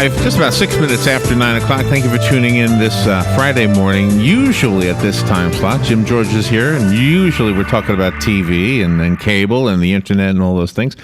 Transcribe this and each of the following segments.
just about 6 minutes after 9 o'clock. Thank you for tuning in this Friday morning. Usually at this time slot, Jim George is here, and usually we're talking about TV and cable and the internet and all those things.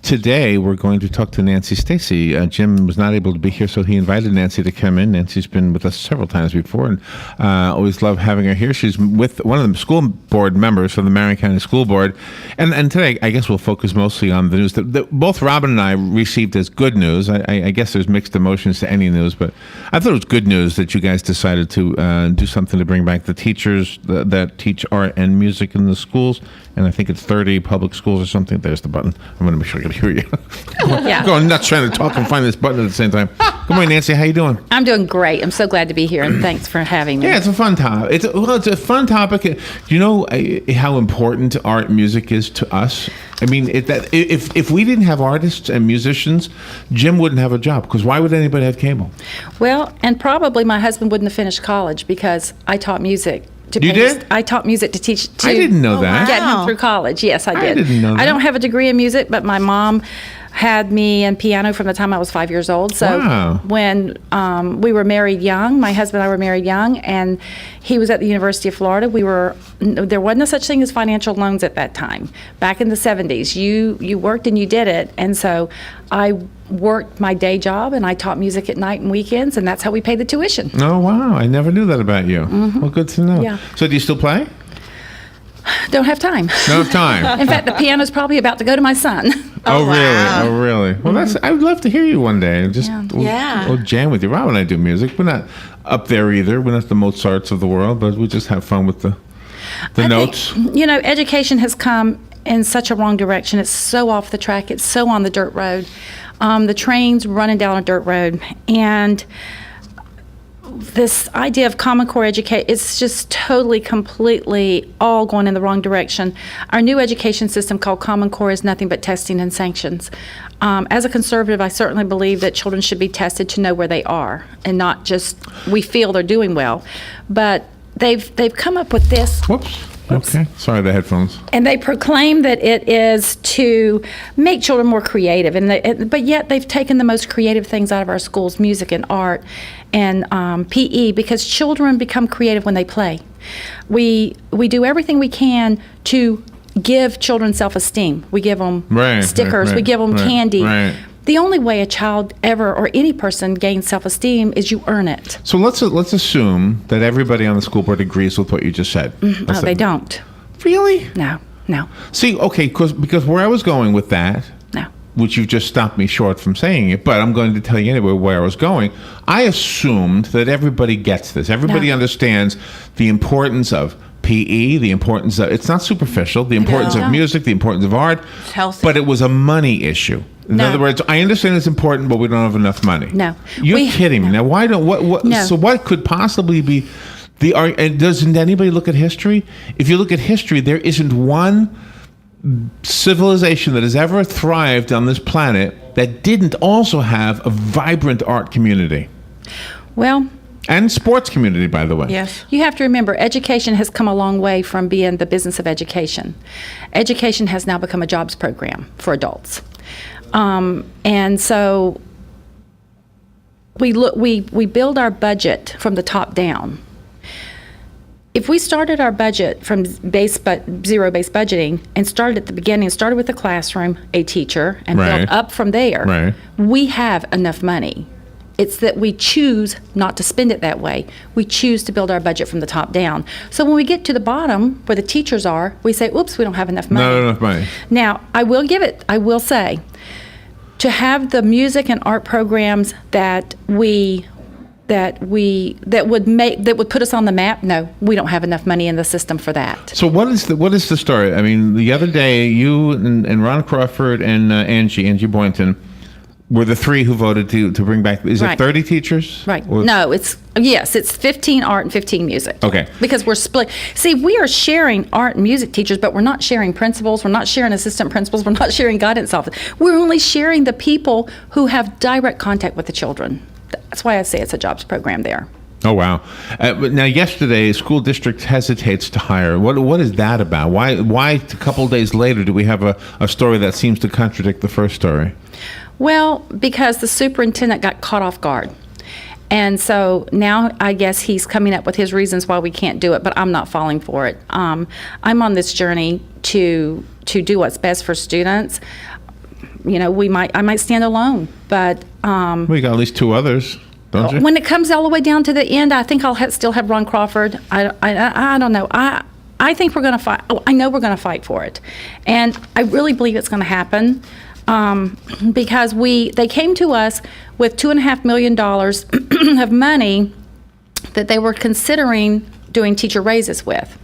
Today, we're going to talk to Nancy Stacy. Jim was not able to be here, so he invited Nancy to come in. Nancy's been with us several times before, and always love having her here. She's with one of the school board members from the Marion County School Board, and today, I guess we'll focus mostly on the news that both Robin and I received as good news. I guess there's mixed emotions to any news, but I thought it was good news that you guys decided to do something to bring back the teachers that teach art and music in the schools. And I think it's 30 public schools or something. There's the button. I'm going to make sure I can hear you. Yeah. Going nuts trying to talk and find this button at the same time. Good morning, Nancy. How you doing? I'm doing great. I'm so glad to be here, and thanks for having me. Yeah, it's a fun topic. It's a fun topic. Do you know how important art and music is to us? I mean, if we didn't have artists and musicians, Jim wouldn't have a job, because why would anybody have cable? Well, and probably my husband wouldn't have finished college because I taught music. You did? I taught music to teach. I didn't know that. Get him through college. Yes, I did. I didn't know that. I don't have a degree in music, but my mom had me in piano from the time I was 5 years old. So when we were married young, my husband and I were married young, and he was at the University of Florida. There wasn't a such thing as financial loans at that time. Back in the 70s, you worked and you did it. And so I worked my day job, and I taught music at night and weekends, and that's how we paid the tuition. Oh, wow. I never knew that about you. Mm-hmm. Well, good to know. Yeah. So do you still play? Don't have time. No time. In fact, the piano's probably about to go to my son. Oh, really? Oh, really? Well, I would love to hear you one day. We'll jam with you. Rob and I do music. We're not up there either. We're not the Mozarts of the world, but we just have fun with the notes. Think, education has come in such a wrong direction. It's so off the track. It's so on the dirt road. The train's running down a dirt road. And this idea of Common Core education, it's just totally, completely all going in the wrong direction. Our new education system called Common Core is nothing but testing and sanctions. As a conservative, I certainly believe that children should be tested to know where they are, and not just we feel they're doing well. But they've come up with this. Whoops. Okay. Sorry, the headphones. And they proclaim that it is to make children more creative, but yet they've taken the most creative things out of our schools, music and art and PE, because children become creative when they play. We do everything we can to give children self-esteem. We give them stickers. We give them candy. Right. The only way a child ever, or any person, gains self-esteem is you earn it. So let's assume that everybody on the school board agrees with what you just said. Mm-hmm. Oh, they don't. Really? No. See, okay, because where I was going with that, which you've just stopped me short from saying it, but I'm going to tell you anyway where I was going. I assumed that everybody gets this. Everybody understands the importance of PE, the importance of, it's not superficial, the importance of music, the importance of art, it's healthy. But it was a money issue. In other words, I understand it's important, but we don't have enough money. No. You're kidding me. Now, why don't, so what could possibly be the art, and doesn't anybody look at history? If you look at history, there isn't one civilization that has ever thrived on this planet that didn't also have a vibrant art community. Well, and sports community, by the way. Yes. You have to remember, education has come a long way from being the business of education. Education has now become a jobs program for adults. And so we build our budget from the top down. If we started our budget from zero-based budgeting and started at the beginning, started with the classroom, a teacher, and built up from there, we have enough money. It's that we choose not to spend it that way. We choose to build our budget from the top down. So when we get to the bottom, where the teachers are, we say, oops, we don't have enough money. Not enough money. Now, I will say, to have the music and art programs that would put us on the map, no, we don't have enough money in the system for that. So what is the story? I mean, the other day, you and Ron Crawford and Angie Boynton were the three who voted to bring back. Is it 30 teachers? Right. No, it's 15 art and 15 music. Okay. Because we're split. See, we are sharing art and music teachers, but we're not sharing principals. We're not sharing assistant principals. We're not sharing guidance officers. We're only sharing the people who have direct contact with the children. That's why I say it's a jobs program there. Oh, wow. But now, yesterday, school district hesitates to hire. What is that about? Why a couple days later do we have a story that seems to contradict the first story? Well, because the superintendent got caught off guard. And so now I guess he's coming up with his reasons why we can't do it, but I'm not falling for it. I'm on this journey to do what's best for students. You know, I might stand alone, but We got at least 2 others, don't you? when it comes all the way down to the end, I think I'll still have Ron Crawford. I don't know. I think we're going to fight. I know we're going to fight for it, and I really believe it's going to happen. Because they came to us with $2.5 million of money that they were considering doing teacher raises with.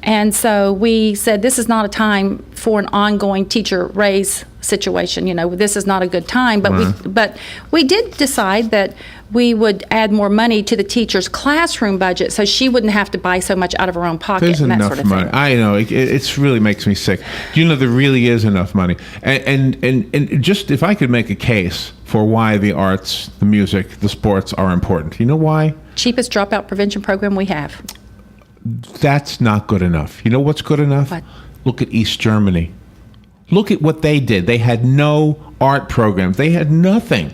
And so we said, this is not a time for an ongoing teacher raise situation. You know, this is not a good time. But we did decide that we would add more money to the teacher's classroom budget so she wouldn't have to buy so much out of her own pocket. There's and that enough sort of money. thing. I know. It really makes me sick. Do you know there really is enough money? And just if I could make a case for why the arts, the music, the sports are important. You know why? Cheapest dropout prevention program we have. That's not good enough. You know what's good enough? What? Look at East Germany. Look at what they did. They had no art programs. They had nothing.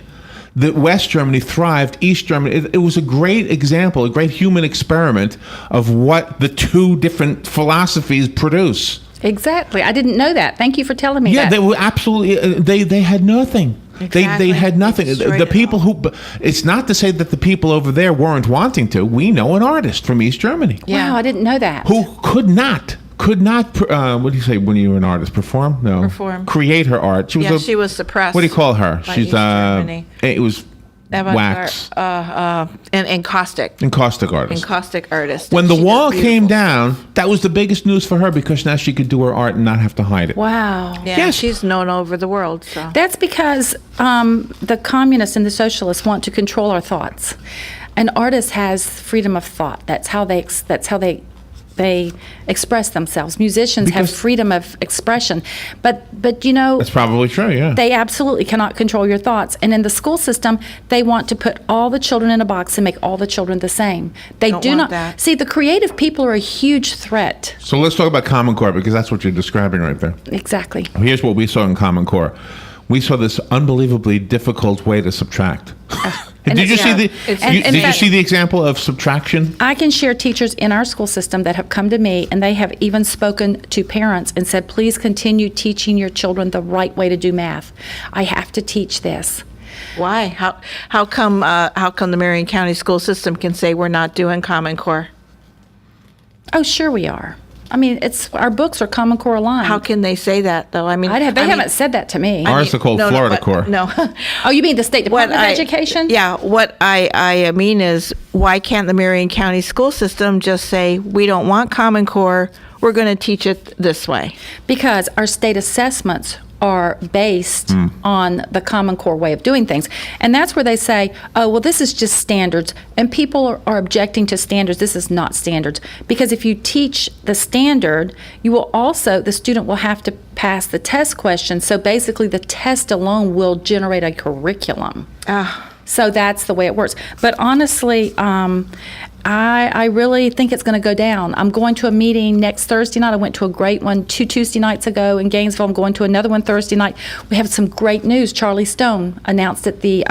The West Germany thrived. East Germany, it was a great example, a great human experiment of what the 2 different philosophies produce. Exactly. I didn't know that. Thank you for telling me Yeah, that. they were absolutely, they had nothing. Exactly. They had nothing. They destroyed The it people all. who, it's not to say that the people over there weren't wanting to. We know an artist from East Germany Wow, I didn't know that. who could not, what do you say when you're an artist? Perform? No. Perform. Create her art. She was Yeah, a, she was suppressed. what do you call her? by She's, East Germany. it was wax. And caustic. Encaustic artist. Encaustic artist. When And the she does wall came beautiful- down, that was the biggest news for her because now she could do her art and not have to hide it. Wow. Yeah, Yes. she's known over the world. So That's because the communists and the socialists want to control our thoughts. An artist has freedom of thought. That's how they express themselves. Musicians have Because- freedom of expression. But you know, That's probably true, yeah. they absolutely cannot control your thoughts. And in the school system, they want to put all the children in a box and make all the children the same. They Don't do want not that. see the creative people are a huge threat. So let's talk about Common Core because that's what you're describing right there. Exactly. Here's what we saw in Common Core. We saw this unbelievably difficult way to subtract. And Did you it's- see the? it's- and- in Did you fact- see the example of subtraction? I can share teachers in our school system that have come to me and they have even spoken to parents and said, please continue teaching your children the right way to do math. I have to teach this. why? How come the Marion County school system can say we're not doing Common Core? Oh, sure we are. I mean, our books are Common Core aligned. How can they say that though? I mean, They haven't said that to me. Ours are called Florida but- Core. No. Oh, you mean the State Department of Education? Yeah, what I mean is, why can't the Marion County school system just say, we don't want Common Core, we're going to teach it this way? Because our state assessments are based on the Common Core way of doing things. And that's where they say, oh, well, this is just standards. And people are objecting to standards. This is not standards. Because if you teach the standard, the student will have to pass the test questions. So basically, the test alone will generate a curriculum. So that's the way it works. But honestly, I really think it's going to go down. I'm going to a meeting next Thursday night. I went to a great one 2 Tuesday nights ago in Gainesville. I'm going to another one Thursday night. We have some great news. Charlie Stone announced at the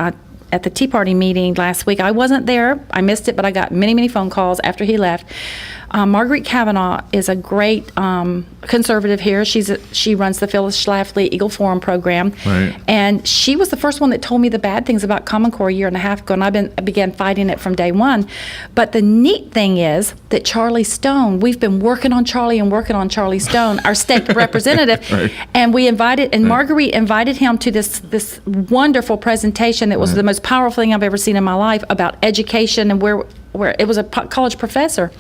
Tea Party meeting last week. I wasn't there. I missed it, but I got many, many phone calls after he left. Marguerite Kavanaugh is a great conservative here. She runs the Phyllis Schlafly Eagle Forum program. Right. And she was the first one that told me the bad things about Common Core a year and a half ago, and I began fighting it from day one. But the neat thing is that Charlie Stone, we've been working on Charlie Stone, our state representative, Right. and Marguerite invited him to this wonderful presentation that was the most powerful thing I've ever seen in my life about education and where it was a college professor.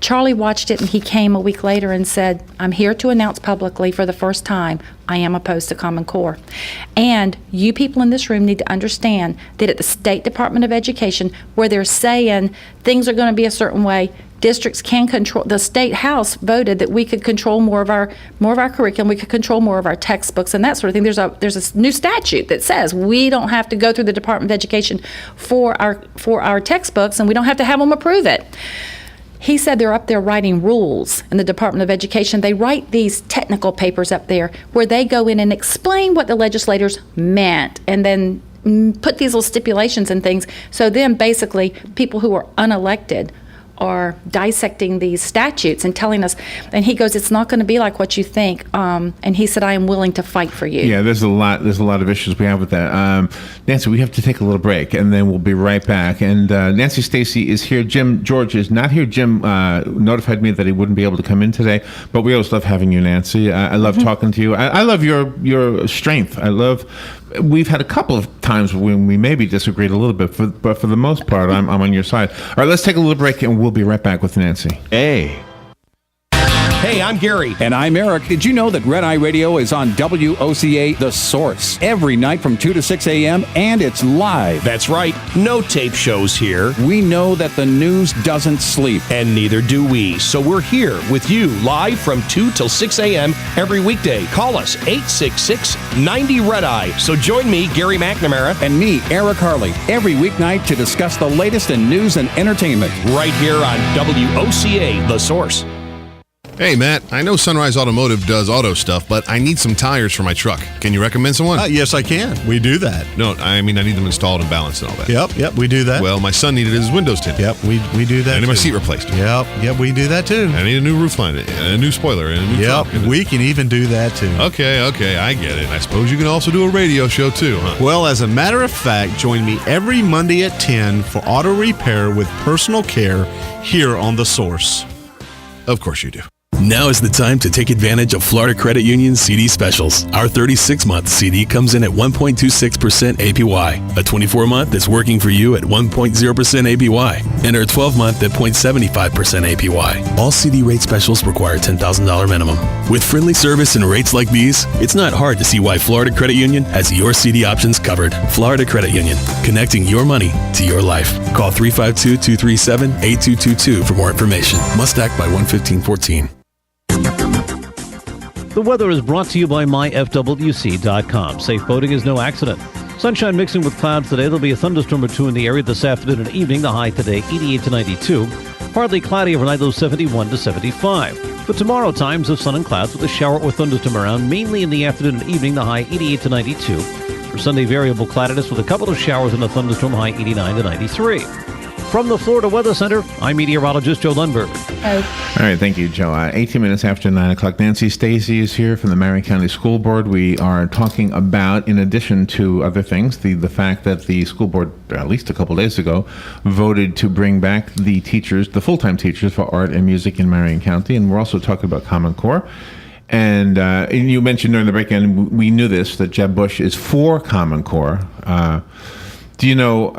Charlie watched it and he came a week later and said, I'm here to announce publicly for the first time, I am opposed to Common Core. And you people in this room need to understand that at the State Department of Education, where they're saying things are going to be a certain way, districts can control. The state house voted that we could control more of our curriculum. We could control more of our textbooks and that sort of thing. There's a new statute that says we don't have to go through the Department of Education for our textbooks, and we don't have to have them approve it. He said they're up there writing rules in the Department of Education. They write these technical papers up there where they go in and explain what the legislators meant and then put these little stipulations and things. So then basically people who are unelected are dissecting these statutes and telling us, and he goes, it's not going to be like what you think. And he said, I am willing to fight for you. Yeah, there's a lot of issues we have with that. Nancy, we have to take a little break, and then we'll be right back. And Nancy Stacy is here. Jim George is not here. Jim notified me that he wouldn't be able to come in today, but we always love having you, Nancy. I love talking to you. I love your strength. We've had a couple of times when we maybe disagreed a little bit, but for the most part, I'm on your side. All right, let's take a little break, and we'll be right back with Nancy. Hey, I'm Gary. And I'm Eric. Did you know that Red Eye Radio is on WOCA The Source every night from 2 to 6 a.m. and it's live? That's right. No tape shows here. We know that the news doesn't sleep. And neither do we. So we're here with you live from 2 till 6 a.m. every weekday. Call us 866-90-RED-EYE. So join me, Gary McNamara. And me, Eric Harley, every weeknight to discuss the latest in news and entertainment. Right here on WOCA The Source. Hey, Matt, I know Sunrise Automotive does auto stuff, but I need some tires for my truck. Can you recommend someone? Yes, I can. We do that. No, I mean, I need them installed and balanced and all that. Yep, we do that. Well, my son needed his windows tinted. Yep, we do that. I need my too. seat replaced. Yep, we do that too. I need a new roof line, a new spoiler, and a new Yep, trunk. we can even do that too. Okay, I get it. I suppose you can also do a radio show too, huh? Well, as a matter of fact, join me every Monday at 10 for auto repair with personal care here on The Source. Of course you do. Now is the time to take advantage of Florida Credit Union's CD specials. Our 36-month CD comes in at 1.26% APY. A 24-month is working for you at 1.0% APY. And our 12-month at 0.75% APY. All CD rate specials require $10,000 minimum. With friendly service and rates like these, it's not hard to see why Florida Credit Union has your CD options covered. Florida Credit Union, connecting your money to your life. Call 352-237-8222 for more information. Must act by 1/15/14. The weather is brought to you by myfwc.com. Safe boating is no accident. Sunshine mixing with clouds today. There'll be a thunderstorm or two in the area this afternoon and evening. The high today, 88 to 92. Partly cloudy overnight, low 71 to 75. For tomorrow, times of sun and clouds with a shower or thunderstorm around, mainly in the afternoon and evening. The high, 88 to 92. For Sunday, variable cloudiness with a couple of showers and a thunderstorm, high 89 to 93. From the Florida Weather Center, I'm meteorologist Joe Lundberg. All right, thank you, Joe. 18 minutes after 9 o'clock. Nancy Stacy is here from the Marion County School Board. We are talking about, in addition to other things, the fact that the school board, at least a couple days ago, voted to bring back the teachers, the full-time teachers for art and music in Marion County. And we're also talking about Common Core. And you mentioned during the break, and we knew this, that Jeb Bush is for Common Core. Do you know...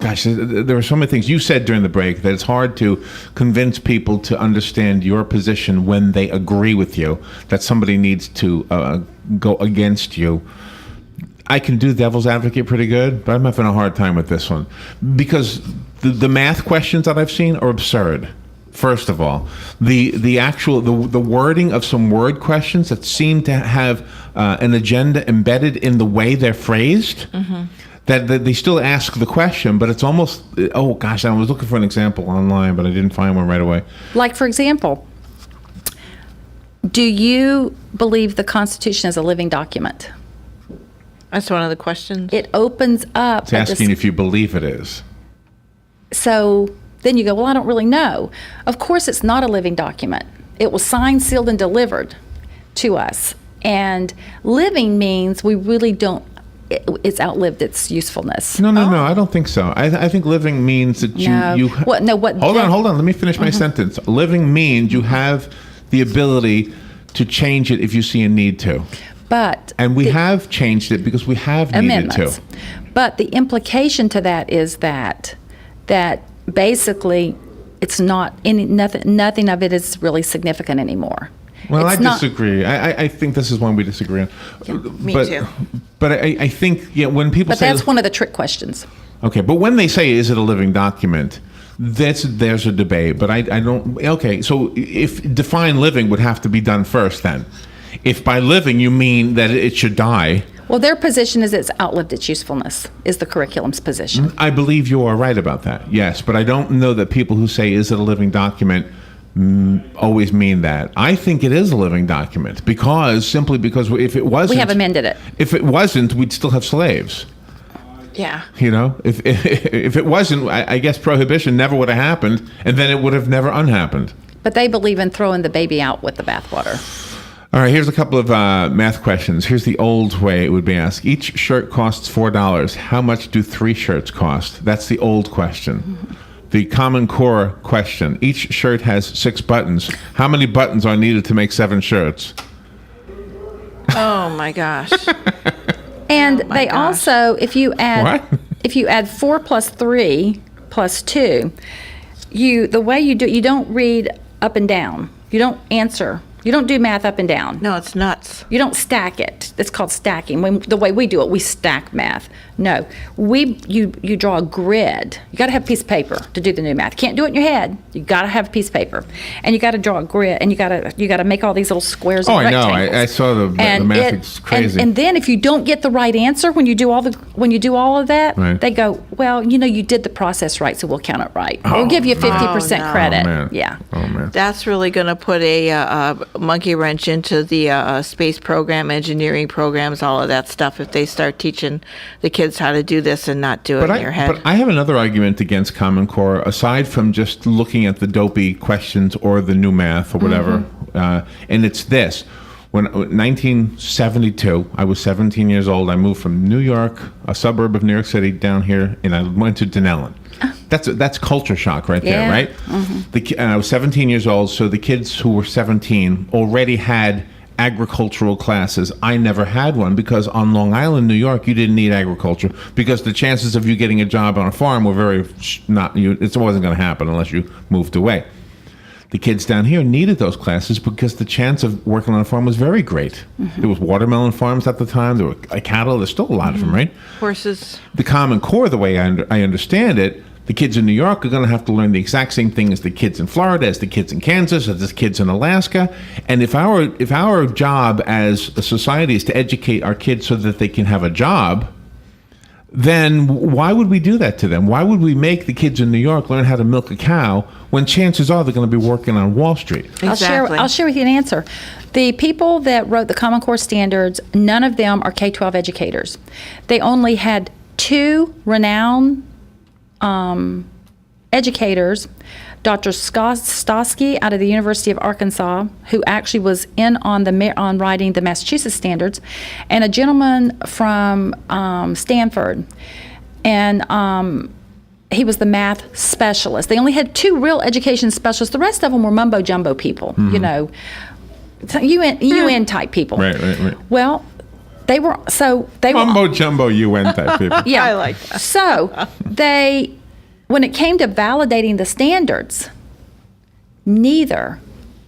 Gosh, there are so many things you said during the break that it's hard to convince people to understand your position when they agree with you, that somebody needs to go against you. I can do devil's advocate pretty good, but I'm having a hard time with this one because the math questions that I've seen are absurd. First of all, the actual the wording of some word questions that seem to have an agenda embedded in the way they're phrased. Mm-hmm. That they still ask the question, but it's almost, oh gosh, I was looking for an example online, but I didn't find one right away. Like, for example, do you believe the Constitution is a living document? That's one of the questions. It opens up. It's asking if you believe it is. So then you go, well, I don't really know. Of course, it's not a living document. It was signed, sealed, and delivered to us. And living means we really don't. It's outlived its usefulness. No, I don't think so. I think living means that you What? No, what? Hold on. Let me finish my sentence. Living means you have the ability to change it if you see a need to. And we have changed it because we have needed to. But the implication to that is that basically it's not nothing of it is really significant anymore. Well, I disagree. I think this is one we disagree on. Yeah, me too. But I think when people say... But that's one of the trick questions. Okay, but when they say, is it a living document, there's a debate. But I don't... Okay, so if define living would have to be done first then. If by living you mean that it should die... Well, their position is it's outlived its usefulness, is the curriculum's position. I believe you are right about that, yes, but I don't know that people who say, is it a living document, always mean that. I think it is a living document simply because if it wasn't... We have amended it. If it wasn't, we'd still have slaves. Yeah. You know, if it wasn't, I guess prohibition never would have happened, and then it would have never unhappened. But they believe in throwing the baby out with the bathwater. All right, here's a couple of math questions. Here's the old way it would be asked. Each shirt costs $4. How much do 3 shirts cost? That's the old question. Mm-hmm. The Common Core question. Each shirt has 6 buttons. How many buttons are needed to make 7 shirts? Oh my gosh. And they also, if you add 4 plus 3 plus 2, the way you do it, you don't read up and down. You don't answer. You don't do math up and down. No, it's nuts. You don't stack it. It's called stacking. The way we do it, we stack math. No, you draw a grid. You got to have a piece of paper to do the new math. You can't do it in your head. You got to have a piece of paper, and you got to draw a grid, and you got to make all these little squares. Oh, and I know. rectangles. I saw the math. It's crazy. And then if you don't get the right answer when you do all of that, right. They go, well, you did the process right, so we'll count it right. We'll give you 50% credit. Oh, man. Yeah. Oh man. That's really going to put a monkey wrench into the space program, engineering programs, all of that stuff, if they start teaching the kids how to do this and not do it in your head. But I have another argument against Common Core, aside from just looking at the dopey questions or the new math or whatever, and it's this. When 1972, I was 17 years old. I moved from New York, a suburb of New York City, down here, and I went to Denellen. That's culture shock right there, Yeah. right? Mm-hmm. And I was 17 years old, so the kids who were 17 already had agricultural classes. I never had one because on Long Island, New York, you didn't need agriculture because the chances of you getting a job on a farm were it wasn't going to happen unless you moved away. The kids down here needed those classes because the chance of working on a farm was very great. Mm-hmm. There was watermelon farms at the time. There were cattle. There's still a lot of them, right? Horses. The Common Core, the way I understand it, the kids in New York are going to have to learn the exact same thing as the kids in Florida, as the kids in Kansas, as the kids in Alaska. And if our job as a society is to educate our kids so that they can have a job, then why would we do that to them? Why would we make the kids in New York learn how to milk a cow when chances are they're going to be working on Wall Street? Exactly. I'll share with you an answer. The people that wrote the Common Core standards, none of them are K-12 educators. They only had 2 renowned educators, Dr. Stosky out of the University of Arkansas, who actually was in on writing the Massachusetts standards, and a gentleman from Stanford. And he was the math specialist. They only had 2 real education specialists. The rest of them were mumbo jumbo people, UN type people. Right. Well, they were Mumbo jumbo UN type people. Yeah, I like that. So when it came to validating the standards, neither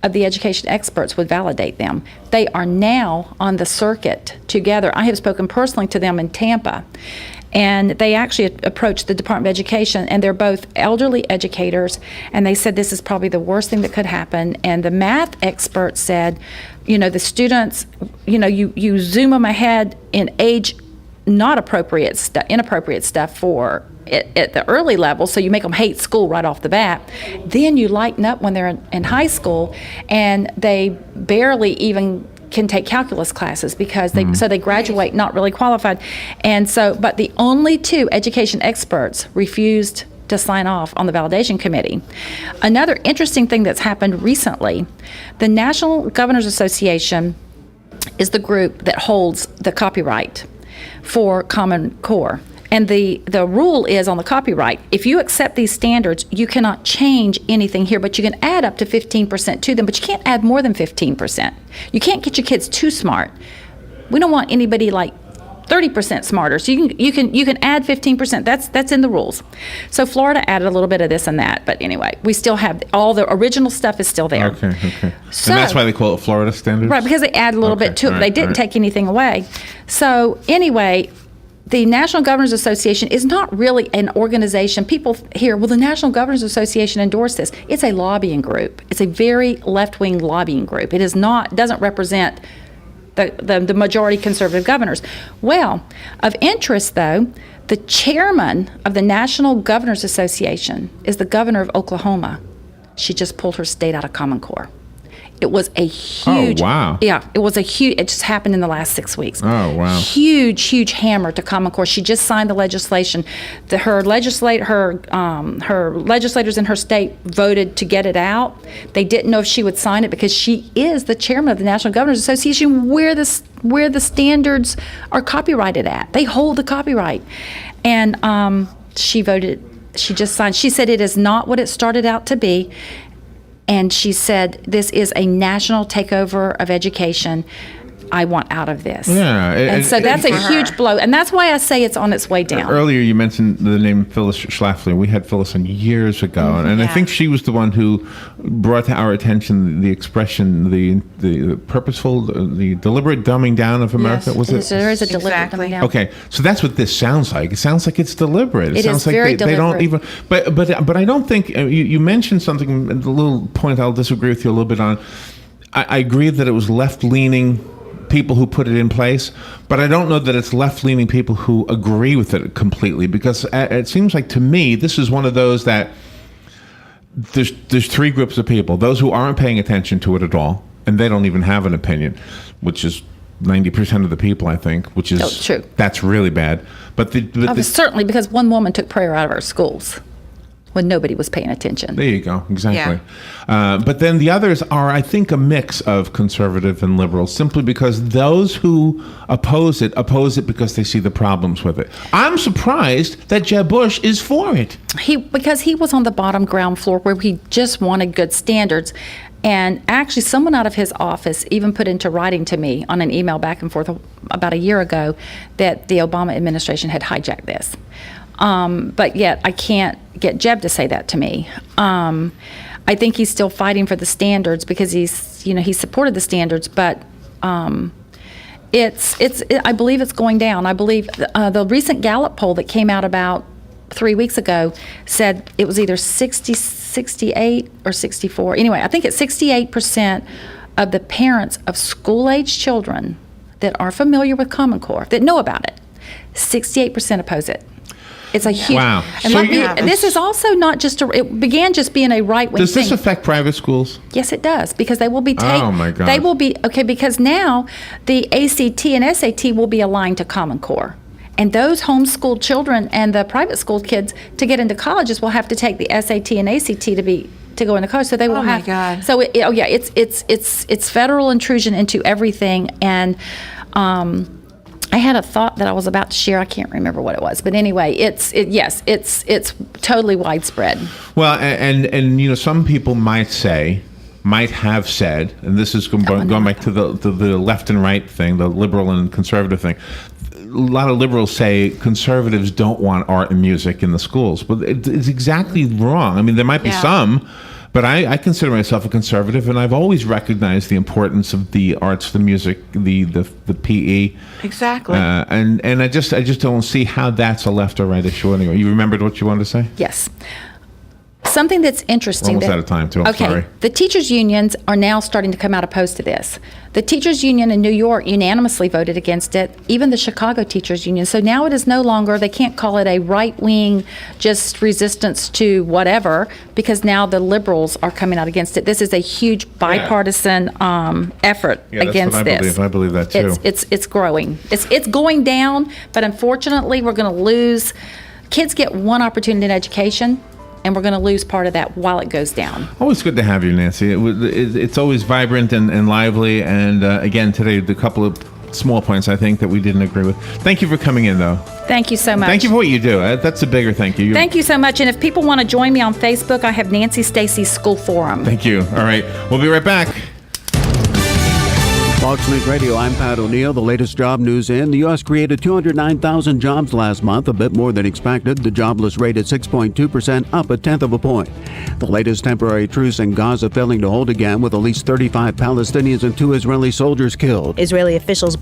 of the education experts would validate them. They are now on the circuit together. I have spoken personally to them in Tampa, and they actually approached the Department of Education, and they're both elderly educators, and they said this is probably the worst thing that could happen. And the math experts said, the students, you zoom them ahead in age, not inappropriate stuff for at the early level, so you make them hate school right off the bat. Then you lighten up when they're in high school, and they barely even can take calculus classes because they graduate not really qualified. And so, but the only 2 education experts refused to sign off on the validation committee. Another interesting thing that's happened recently, the National Governors Association is the group that holds the copyright for Common Core. And the rule is on the copyright, if you accept these standards, you cannot change anything here, but you can add up to 15% to them, but you can't add more than 15%. You can't get your kids too smart. We don't want anybody like 30% smarter. So you can add 15%. That's in the rules. So Florida added a little bit of this and that, but anyway, we still have all the original stuff is still there. Okay. So, and that's why they call it Florida standards? Right, because they add a little bit to it, but they didn't take anything away. So anyway, the National Governors Association is not really an organization. People hear, well, the National Governors Association endorsed this. It's a lobbying group. It's a very left-wing lobbying group. It doesn't represent the majority conservative governors. Well, of interest, though, the chairman of the National Governors Association is the governor of Oklahoma. She just pulled her state out of Common Core. It was a huge. Oh, wow. Yeah, it was a huge. It just happened in the last 6 weeks. Oh, wow. Huge hammer to Common Core. She just signed the legislation. Her legislators in her state voted to get it out. They didn't know if she would sign it because she is the chairman of the National Governors Association, where the standards are copyrighted at. They hold the copyright, and she voted. She just signed. She said it is not what it started out to be. And she said, this is a national takeover of education. I want out of this. Yeah. And so that's a huge blow. And that's why I say it's on its way down. Earlier you mentioned the name Phyllis Schlafly. We had Phyllis on years ago. And I think she was the one who brought to our attention the expression, the purposeful, the deliberate dumbing down of America. Yes. Was it? There is a deliberate Exactly. dumbing down. Okay, so that's what this sounds like. It sounds like it's deliberate. It sounds is like very they don't deliberate. even. But I don't think you mentioned something. A little point I'll disagree with you a little bit on. I agree that it was left-leaning people who put it in place, but I don't know that it's left-leaning people who agree with it completely, because it seems like to me this is one of those that there's three groups of people: those who aren't paying attention to it at all, and they don't even have an opinion, which is 90% of the people, I think, which is true. That's really bad. But Certainly, because one woman took prayer out of our schools when nobody was paying attention. there you go, exactly. But then the others are, I think, a mix of conservative and liberal, simply because those who oppose it because they see the problems with it. I'm surprised that Jeb Bush is for it. Because he was on the bottom ground floor where he just wanted good standards. And actually, someone out of his office even put into writing to me on an email back and forth about a year ago that the Obama administration had hijacked this. But yet I can't get Jeb to say that to me. I think he's still fighting for the standards because he supported the standards, but I believe it's going down. I believe the recent Gallup poll that came out about 3 weeks ago said it was either 68 or 64. Anyway, I think it's 68% of the parents of school-age children that are familiar with Common Core, that know about it, 68% oppose it. It's a huge. Wow. And this is also not just it began just being a right-wing thing. Does this affect private schools? Yes, it does, because they will be Oh, my God. They will be because now the ACT and SAT will be aligned to Common Core. And those homeschooled children and the private school kids to get into colleges will have to take the SAT and ACT to go into college. So they will have. Oh my God. So it's federal intrusion into everything. And I had a thought that I was about to share. I can't remember what it was, but anyway, it's totally widespread. Well, and some people might have said, and this is going back to the left and right thing, the liberal and conservative thing. A lot of liberals say conservatives don't want art and music in the schools, but it's exactly wrong. I mean, there might be some, but I consider myself a conservative, and I've always recognized the importance of the arts, the music, the PE. Exactly. And I just don't see how that's a left or right issue anyway. You remembered what you wanted to say? Yes. Something that's interesting. We're almost out of time, too. I'm sorry. The teachers' unions are now starting to come out opposed to this. The teachers' union in New York unanimously voted against it, even the Chicago teachers' union. So now it is no longer, they can't call it a right-wing just resistance to whatever, because now the liberals are coming out against it. This is a huge bipartisan effort against this. I believe that, too. It's growing. It's going down, but unfortunately, we're going to lose. Kids get one opportunity in education, and we're going to lose part of that while it goes down. Always good to have you, Nancy. It's always vibrant and lively. And again, today, a couple of small points, I think, that we didn't agree with. Thank you for coming in, though. Thank you so much. Thank you for what you do. That's a bigger thank you. Thank you so much. And if people want to join me on Facebook, I have Nancy Stacy's School Forum. Thank you. All right. We'll be right back. Fox News Radio, I'm Pat O'Neill. The latest job news in. The U.S. created 209,000 jobs last month, a bit more than expected. The jobless rate at 6.2%, up a tenth of a point. The latest temporary truce in Gaza failing to hold again, with at least 35 Palestinians and 2 Israeli soldiers killed. Israeli officials